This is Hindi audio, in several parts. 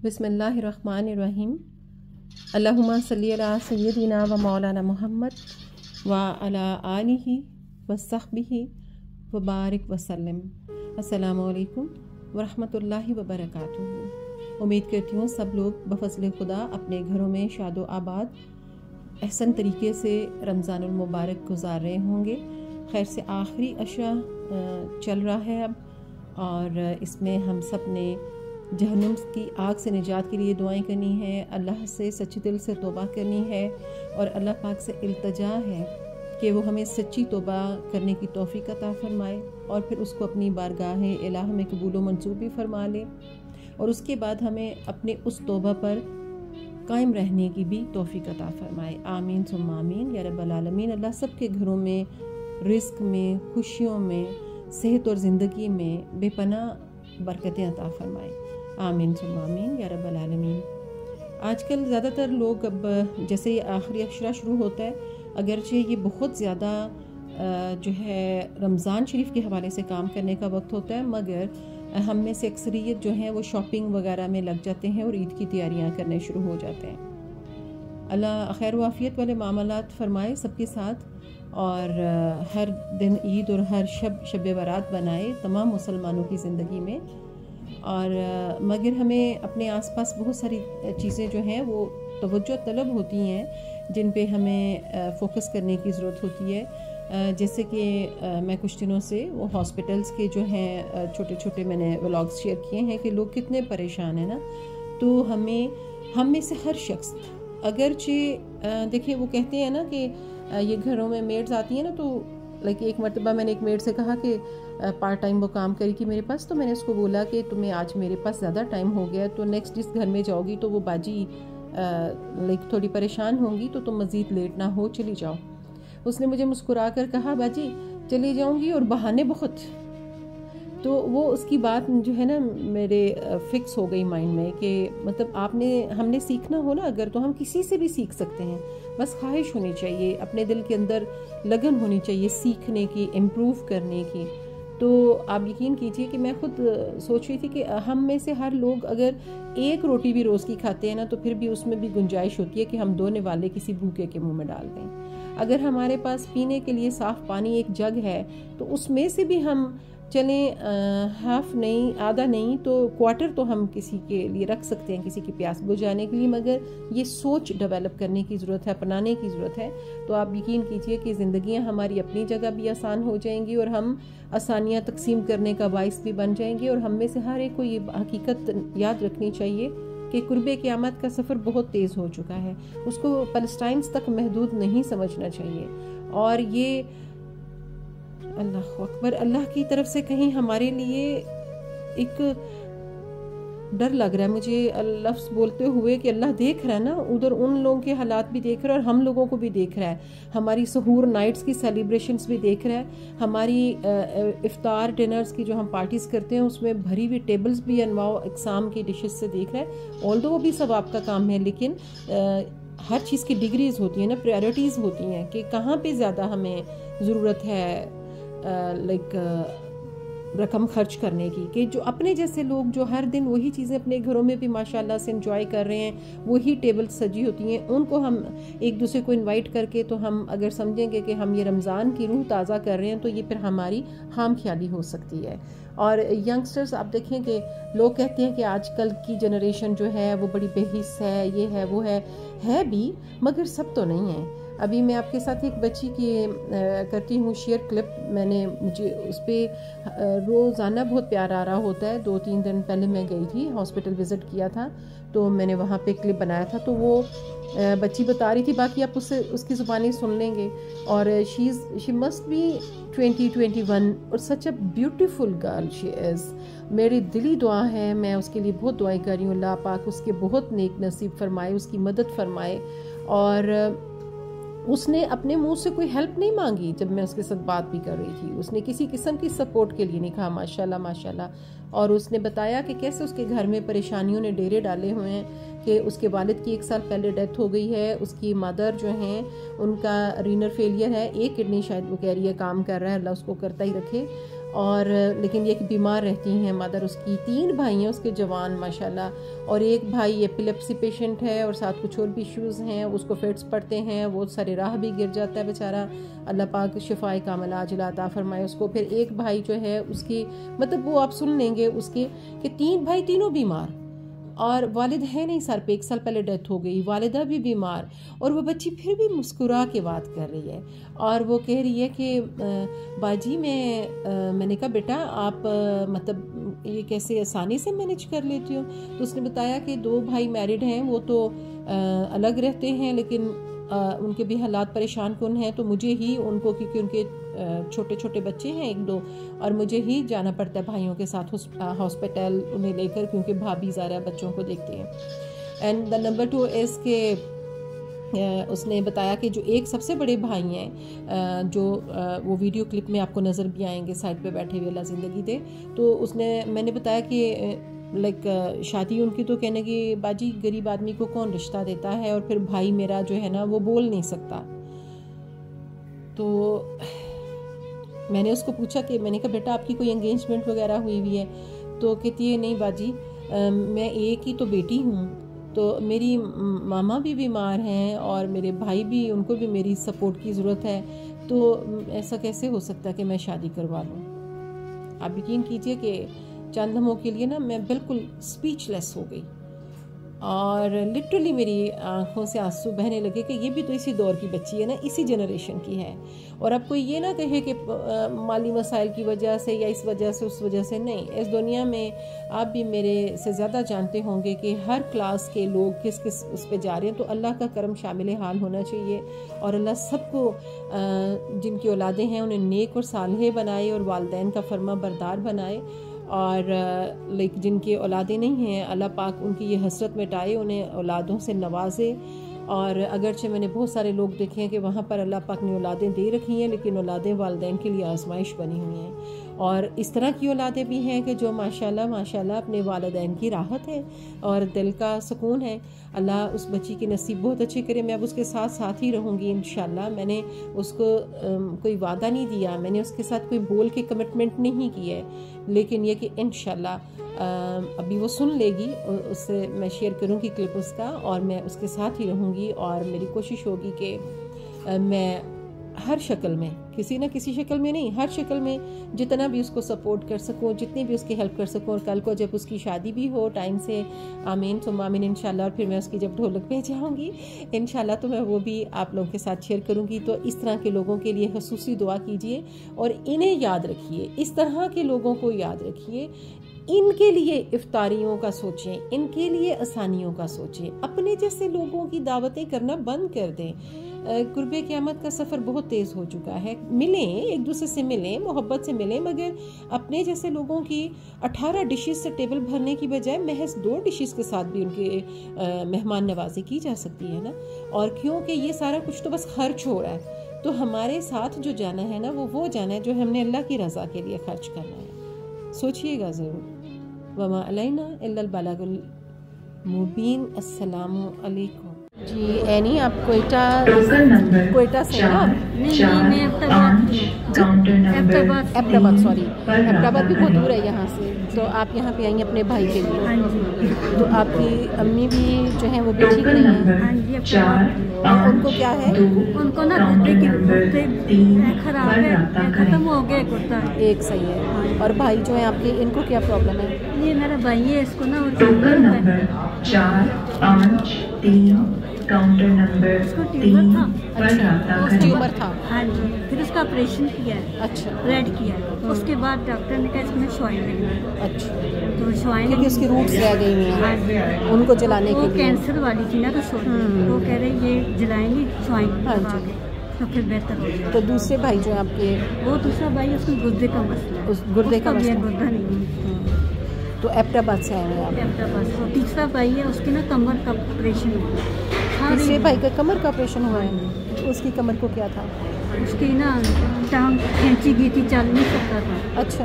बिस्मिल्लाहिर्रहमानिर्रहीम। अल्लाहुम्मा सल्ली अला सय्यदिना व मौलाना मुहम्मद व अला आलिहि व सहबिहि व बारिक वसल्लम। अस्सलामु अलैकुम व रहमतुल्लाहि व बरकातुहू। उम्मीद करती हूँ सब लोग बफज़्ल खुदा अपने घरों में शादो आबाद एहसन तरीके से रमज़ानुल मुबारक गुजार रहे होंगे। खैर से आखिरी अशरा चल रहा है अब, और इसमें हम सब ने जहन्नुम की आग से निजात के लिए दुआएं करनी है, अल्लाह से सच्चे दिल से तौबा करनी है और अल्लाह पाक से इल्तिजा है कि वो हमें सच्ची तौबा करने की तौफीक अता फरमाए और फिर उसको अपनी बारगाह इलाह में कबूल व मंजूर भी फरमा ले, और उसके बाद हमें अपने उस तौबा पर कायम रहने की भी तौफीक अता फरमाए। आमीन सुम्मा आमीन या रब्बल आलमीन। अल्लाह सबके घरों में रिस्क में, खुशियों में, सेहत और ज़िंदगी में बेपनाह बरकतें अता फरमाए। आमीन सुम्मा आमीन या रब्बल आलमीन। आजकल ज़्यादातर लोग अब जैसे ये आखिरी अशरा शुरू होता है, अगरचे ये बहुत ज़्यादा जो है रमज़ान शरीफ के हवाले से काम करने का वक्त होता है, मगर हम में से अक्सरियत जो है वो शॉपिंग वगैरह में लग जाते हैं और ईद की तैयारियां करने शुरू हो जाते हैं। अल्लाह खैर वाफियत वाले मामलात फरमाए सबके साथ, और हर दिन ईद और हर शब बारात बनाए तमाम मुसलमानों की ज़िंदगी में। और मगर हमें अपने आसपास बहुत सारी चीज़ें जो हैं वो तवज्जो तलब होती हैं जिन पे हमें फ़ोकस करने की ज़रूरत होती है। जैसे कि मैं कुछ दिनों से वो हॉस्पिटल्स के जो हैं छोटे छोटे मैंने व्लॉग्स शेयर किए हैं कि लोग कितने परेशान हैं ना। तो हम में से हर शख्स अगरचे देखिए, वो कहते हैं ना कि ये घरों में मेड्स आती हैं ना, तो लाइक एक मरतबा मैंने एक मेड से कहा कि पार्ट टाइम वो काम करेगी मेरे पास, तो मैंने उसको बोला कि तुम्हें आज मेरे पास ज़्यादा टाइम हो गया, तो नेक्स्ट जिस घर में जाओगी तो वो बाजी लाइक थोड़ी परेशान होंगी, तो तुम मज़ीद लेट ना हो, चली जाओ। उसने मुझे मुस्कुरा कर कहा, बाजी चली जाऊंगी और बहाने बहुत। तो वो उसकी बात जो है ना मेरे फिक्स हो गई माइंड में कि मतलब हमने सीखना हो ना अगर, तो हम किसी से भी सीख सकते हैं। बस ख्वाहिश होनी चाहिए, अपने दिल के अंदर लगन होनी चाहिए सीखने की, इम्प्रूव करने की। तो आप यकीन कीजिए कि मैं खुद सोच रही थी कि हम में से हर लोग अगर एक रोटी भी रोज़ की खाते हैं ना, तो फिर भी उसमें भी गुंजाइश होती है कि हम दोने वाले किसी भूखे के मुंह में डाल दें। अगर हमारे पास पीने के लिए साफ़ पानी एक जग है, तो उसमें से भी हम चलें हाफ नहीं, आधा नहीं तो क्वार्टर तो हम किसी के लिए रख सकते हैं, किसी की प्यास बुझाने के लिए। मगर ये सोच डेवलप करने की ज़रूरत है, अपनाने की ज़रूरत है। तो आप यकीन कीजिए कि ज़िंदगियां हमारी अपनी जगह भी आसान हो जाएंगी और हम आसानियां तकसीम करने का बाइस भी बन जाएंगे। और हम में से हर एक को ये हकीकत याद रखनी चाहिए कि कुर्बे क़यामत का सफ़र बहुत तेज़ हो चुका है, उसको पैलेस्टाइन्स तक महदूद नहीं समझना चाहिए। और ये अल्लाह अकबर, अल्लाह की तरफ से कहीं हमारे लिए एक डर लग रहा है मुझे लफ्ज़ बोलते हुए कि अल्लाह देख रहा है ना, उधर उन लोगों के हालात भी देख रहा है और हम लोगों को भी देख रहा है। हमारी सहूर नाइट्स की सेलिब्रेशंस भी देख रहा है, हमारी इफ्तार डिनर्स की जो हम पार्टीज़ करते हैं उसमें भरी हुई टेबल्स भी अनवाओ इकसाम की डिशेस से देख रहा है। ऑल्दो वो भी सब आपका काम है, लेकिन हर चीज़ की डिग्रीज होती हैं ना, प्रायोरिटीज़ होती हैं कि कहाँ पे ज़्यादा हमें ज़रूरत है रकम खर्च करने की। कि जो अपने जैसे लोग जो हर दिन वही चीज़ें अपने घरों में भी माशाल्लाह से एंजॉय कर रहे हैं, वही टेबल सजी होती हैं, उनको हम एक दूसरे को इनवाइट करके तो हम अगर समझेंगे कि हम ये रमज़ान की रूह ताज़ा कर रहे हैं, तो ये फिर हमारी खाम ख्याली हो सकती है। और यंगस्टर्स आप देखें कि लोग कहते हैं कि आजकल की जनरेशन जो है वो बड़ी बेहिस है, ये है वो है भी, मगर सब तो नहीं है। अभी मैं आपके साथ एक बच्ची की करती हूँ शेयर क्लिप। मुझे उस पर रोज़ाना बहुत प्यार आ रहा होता है। 2-3 दिन पहले मैं गई थी, हॉस्पिटल विज़िट किया था, तो मैंने वहाँ पे क्लिप बनाया था। तो वो बच्ची बता रही थी, बाकी आप उसकी ज़ुबानी सुन लेंगे। और शी मस्ट बी 20-21 और such a beautiful girl she is. मेरी दिली दुआ है, मैं उसके लिए बहुत दुआएं कर रही हूँ, अल्लाह पाक उसके बहुत नेक नसीब फरमाए, उसकी मदद फरमाए। और उसने अपने मुंह से कोई हेल्प नहीं मांगी जब मैं उसके साथ बात भी कर रही थी, उसने किसी किस्म की सपोर्ट के लिए नहीं कहा, माशाल्लाह माशाल्लाह। और उसने बताया कि कैसे उसके घर में परेशानियों ने डेरे डाले हुए हैं, कि उसके वालिद की 1 साल पहले डेथ हो गई है, उसकी मदर जो हैं उनका रीनर फेलियर है, एक किडनी शायद वो कह रही है काम कर रहा है, अल्लाह उसको करता ही रखे। और लेकिन ये कि बीमार रहती हैं मदर उसकी। 3 भाई हैं उसके जवान माशाल्लाह, और एक भाई एपिलेप्सी पेशेंट है और साथ कुछ और भी इश्यूज़ हैं, उसको फिट्स पड़ते हैं, वो सारे राह भी गिर जाता है बेचारा। अल्लाह पाक शिफाए कामिल आजिल अता फरमाए उसको। फिर एक भाई जो है उसकी मतलब वो आप सुन लेंगे उसके कि 3 भाई तीनों बीमार, और वालिद है नहीं सर पे, 1 साल पहले डेथ हो गई, वालिदा भी बीमार, और वो बच्ची फिर भी मुस्कुरा के बात कर रही है और वो कह रही है कि बाजी मैंने कहा बेटा आप मतलब ये कैसे आसानी से मैनेज कर लेती हो। तो उसने बताया कि 2 भाई मैरिड हैं, वो तो अलग रहते हैं लेकिन उनके भी हालात परेशान कुन हैं, तो मुझे ही उनको, क्योंकि उनके छोटे छोटे बच्चे हैं 1-2, और मुझे ही जाना पड़ता है भाइयों के साथ हॉस्पिटल उन्हें लेकर, क्योंकि भाभी ज़रा बच्चों को देखती हैं। एंड द नंबर 2 इज़ के उसने बताया कि जो एक सबसे बड़े भाई हैं जो वो वीडियो क्लिप में आपको नज़र भी आएंगे साइड पे बैठे हुए, अल्लाह ज़िंदगी दे, तो मैंने बताया कि लाइक शादी उनकी तो कहने की बाजी गरीब आदमी को कौन रिश्ता देता है, और फिर भाई मेरा जो है ना वो बोल नहीं सकता। तो मैंने उसको पूछा कि मैंने कहा बेटा आपकी कोई एंगेजमेंट वगैरह हुई हुई है? तो कहती है नहीं बाजी मैं एक ही तो बेटी हूँ, तो मेरी मामा भी बीमार हैं और मेरे भाई भी, उनको भी मेरी सपोर्ट की ज़रूरत है, तो ऐसा कैसे हो सकता है कि मैं शादी करवा लूँ। आप यकीन कीजिए कि चंद लम्हों के लिए ना मैं बिल्कुल स्पीचलेस हो गई और लिटरली मेरी आंखों से आंसू बहने लगे कि ये भी तो इसी दौर की बच्ची है ना, इसी जनरेशन की है। और अब कोई ये ना कहे कि माली मसाइल की वजह से या इस वजह से उस वजह से, नहीं। इस दुनिया में आप भी मेरे से ज़्यादा जानते होंगे कि हर क्लास के लोग किस किस उस पे जा रहे हैं, तो अल्लाह का करम शामिल हाल होना चाहिए और अल्लाह सबको जिनकी औलादें हैं उन्हें नेक और सालेह बनाए और वालिदैन का फर्मा बरदार बनाए, और लाइक जिनकी औलादें नहीं हैं अल्लाह पाक उनकी ये हसरत मिटाए, उन्हें औलादों से नवाजे। और अगरचे मैंने बहुत सारे लोग देखे हैं कि वहाँ पर अल्लाह पाक ने औलादें दे रखी हैं, लेकिन औलादें वालिदैन के लिए आजमाइश बनी हुई हैं। और इस तरह की औलादें भी हैं कि जो माशाल्लाह माशाल्लाह अपने वालिदैन की राहत है और दिल का सुकून है। अल्लाह उस बच्ची की नसीब बहुत अच्छे करे। मैं अब उसके साथ साथ ही रहूँगी इंशाल्लाह। मैंने उसको कोई वादा नहीं दिया, मैंने उसके साथ कोई बोल के कमिटमेंट नहीं की है, लेकिन ये कि इंशाल्लाह अभी वो सुन लेगी, उससे मैं शेयर करूँगी क्लिप उसका, और मैं उसके साथ ही रहूँगी। और मेरी कोशिश होगी कि मैं हर शक्ल में, किसी न किसी शक्ल में नहीं, हर शक्ल में जितना भी उसको सपोर्ट कर सकूँ, जितनी भी उसकी हेल्प कर सकूँ। और कल को जब उसकी शादी भी हो टाइम से, आमीन सुम्मा आमीन इंशाल्लाह, और फिर मैं उसकी जब ढोलक पे जाऊँगी इंशाल्लाह, तो मैं वो भी आप लोगों के साथ शेयर करूँगी। तो इस तरह के लोगों के लिए खसूसी दुआ कीजिए और इन्हें याद रखिए, इस तरह के लोगों को याद रखिए, इनके लिए इफ्तारियों का सोचें, इनके लिए आसानियों का सोचें। अपने जैसे लोगों की दावतें करना बंद कर दें। कुर्बे क़यामत का सफ़र बहुत तेज़ हो चुका है। मिलें, एक दूसरे से मिलें, मोहब्बत से मिलें, मगर अपने जैसे लोगों की 18 डिशेस से टेबल भरने की बजाय महज 2 डिशेस के साथ भी उनके मेहमान नवाजी की जा सकती है ना। और क्योंकि ये सारा कुछ तो बस खर्च हो रहा है, तो हमारे साथ जो जाना है ना वो जाना है जो हमने अल्लाह की रज़ा के लिए खर्च करना है। सोचिएगा ज़रूर। वमा अलैना इल्लल बलागुल मुबीन। अस्सलामु अलैकुम। जी एनी, आप कोयटा से ना? एबटाबाद, सॉरी एबटाबाद भी बहुत दूर है यहाँ से, तो आप यहाँ पे आएंगे अपने भाई के लिए। तो आपकी अम्मी भी जो है वो भी ठीक नहीं है? उनको क्या है? उनको ना खराब है, खत्म हो गया कुर्ता। एक सही है। और भाई जो है आपके, इनको क्या प्रॉब्लम है? ये मेरा भाई है, इसको ना काउंटर नंबर 453 काउंटर नंबर 3 पर अच्छा, ट्यूमर था। हाँ जी, फिर उसका ऑपरेशन किया है। अच्छा, ब्रेड किया है। उसके बाद डॉक्टर ने कहा इसमें श्वाइन लगना है। अच्छा, तो श्वाइन क्योंकि उसकी रूट्स रह गई हैं उनको जलाने के लिए। कैंसर वाली थी ना, तो वो कह रहे ये जलाएंगे श्वाइन। हाँ जी, तो फिर बेहतर हो जाए। तो दूसरे भाई जो है आपके, वो दूसरा भाई उसको गुर्दे का मसला है। उस गुर्दे का मसला, गुर्दा नहीं। तो एबटाबाद से आए हैं आप? एबटाबाद। तो तीसरा भाई है, उसकी ना कमर का ऑपरेशन हुआ। तीसरे भाई का कमर का ऑपरेशन हुआ है? उसकी कमर को क्या था? उसकी ना टांग खींची गई थी, चल नहीं सकता था। अच्छा,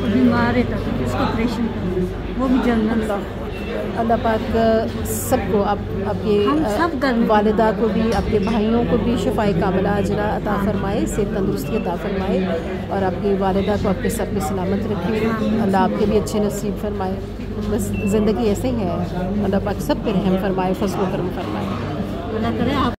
बीमार रहता था, उसका ऑपरेशन था, वो भी जंगल। अल्लाह पाक सबको आपके सब वालिदा को भी, आपके भाइयों को भी शिफाए कामिला अजला अता फरमाए, सेहत तंदुरुस्ती अता फरमाए और आपकी वालिदा को आपके सर पे सलामत रखे। अल्लाह आपके भी अच्छे नसीब फरमाए। बस ज़िंदगी ऐसे ही है, अल्लाह पाक सब पे रहम फरमाए, फज़ल व करम फरमाए। अल्लाह करे आप